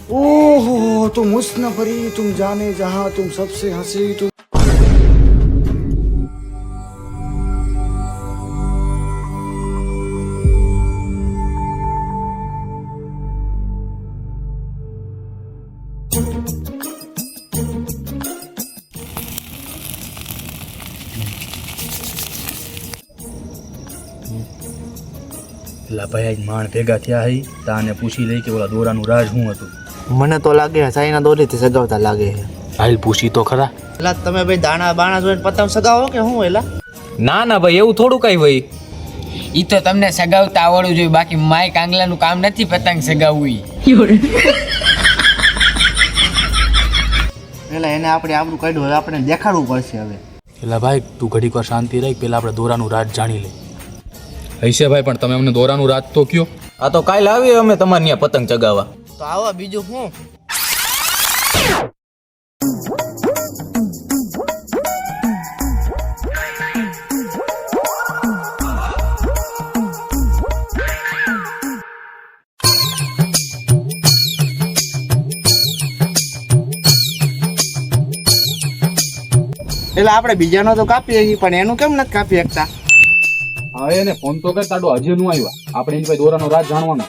ओहो तुम हुस्न परी तुम जाने जहां तुम सबसे हंसी तुम પેલા ભાઈ આજ માણ ભેગા થયા હઈ તાને પૂછી લઈ કે ઓલા દોરાનું રાજ શું હતું. મને તો લાગે સાઈના દોરીથી સગાવતા લાગે છે. હાલ પૂછી તો ખરા. એલા તમે ભાઈ દાણા બાણા જોઈને પતંગ સગાવો કે હું એલા? ના ના ભાઈ એવું થોડું કઈ ભાઈ. ઈ તો તમને સગાવતા આવડવું જોઈએ, બાકી માય કાંગલાનું કામ નથી પતંગ સગાવવું ઈ. એલા એને આપણે આબરૂ કાઢ્યું, હવે આપણે દેખાડવું પડશે. હવે પેલા ભાઈ તું ઘડીક વાર શાંતિ રહી, પેલા આપણે દોરાનું રાજ જાણી લઈ. હૈશે ભાઈ પણ તમે અમને દોરાનું રાજ તો કયો. આ તો કાલ આવીએ અમે તમારે ત્યાં પતંગ ચગાવવા. તો આવો બીજું હું. એટલે આપણે બીજાનો તો કાપી શકીએ પણ એનું કેમ નથી કાપી શકતા? હા એને ફોન તો કર, તાડો હજી નું આવ્યા. આપણે એની ભાઈ દોરાનો રાજ જાણવાનો.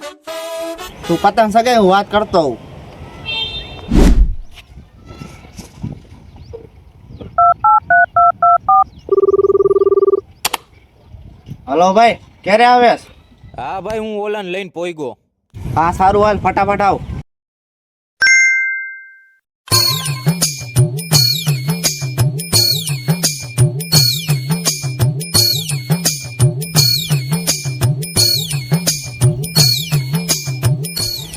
તું પતંગ સગાઈ હું વાત કરતો હોઉં. હલો ભાઈ, ક્યારે આવ્યા? હા ભાઈ હું ઓલાને લઈને પોઈગો. હા સારું, હાલ ફટાફટ આવ.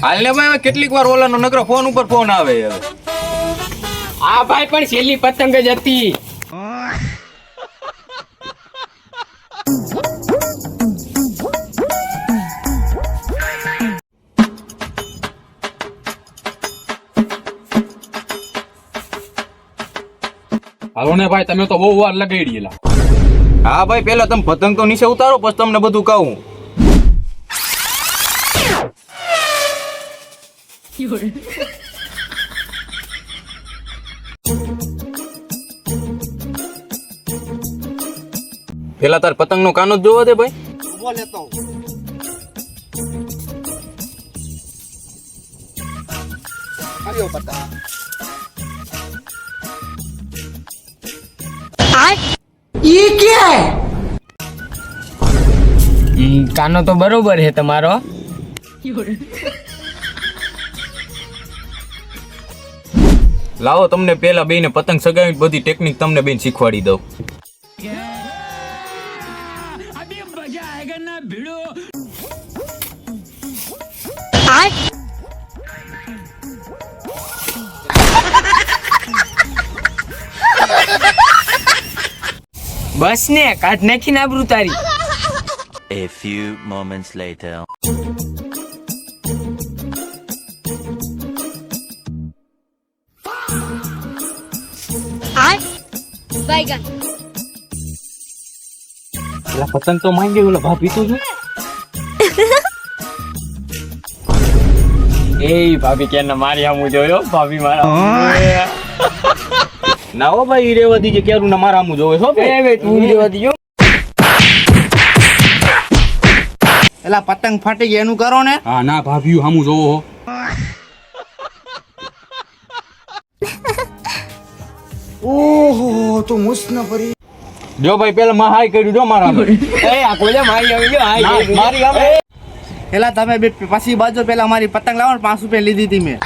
હાલ ને ભાઈ કેટલીક વાર ઓલાનો નકરો ફોન ઉપર ફોન આવે હવે. આ ભાઈ પણ છેલ્લી પતંગ જ હતી. હાલો ને ભાઈ તમે તો બહુ વાર લગાડી એલા. હા ભાઈ પેલા તમે પતંગ તો નીચે ઉતારો પછી તમને બધું કહું. પેલા તાર પતંગ નો કાનો જ જોવા દે ભાઈ. ઉભો લેતો આવ્યો પતંગ. કાનો તો બરોબર છે તમારો. લાવો તમને પેલા બેને પતંગ સગાવી બધી ટેકનિક તમને બેન શીખવાડી દઉં. બસ ને કાઢ નાખીને આબરૂ તારી. A few moments later. Baigan. પેલા પતંગ તો માંગે ઓલા ભાભી તો જો. એ ભાભી કેને મારી આમું જોયો, ભાભી મારા ના હો ભાઈ રેવા દીજે, ક્યારું ના મારા આમું જોવે છો. એ તું રેવા દીજો. એલા પતંગ ફાટી ગઈ એનું કરો ને. હા ના ભાભી હામું જોવો હો. ओहो तुम हुस्न परी જો ભાઈ પેલા માં હાય કર્યું જો મારા આમે. એ આ કોલે મારી આવી ગયો. ના, હાય મારી આમે. એલા તમે બે પાછી બાજુ પેલા મારી પતંગ લાવો ને 5 રૂપિયા લીધી હતી મેં.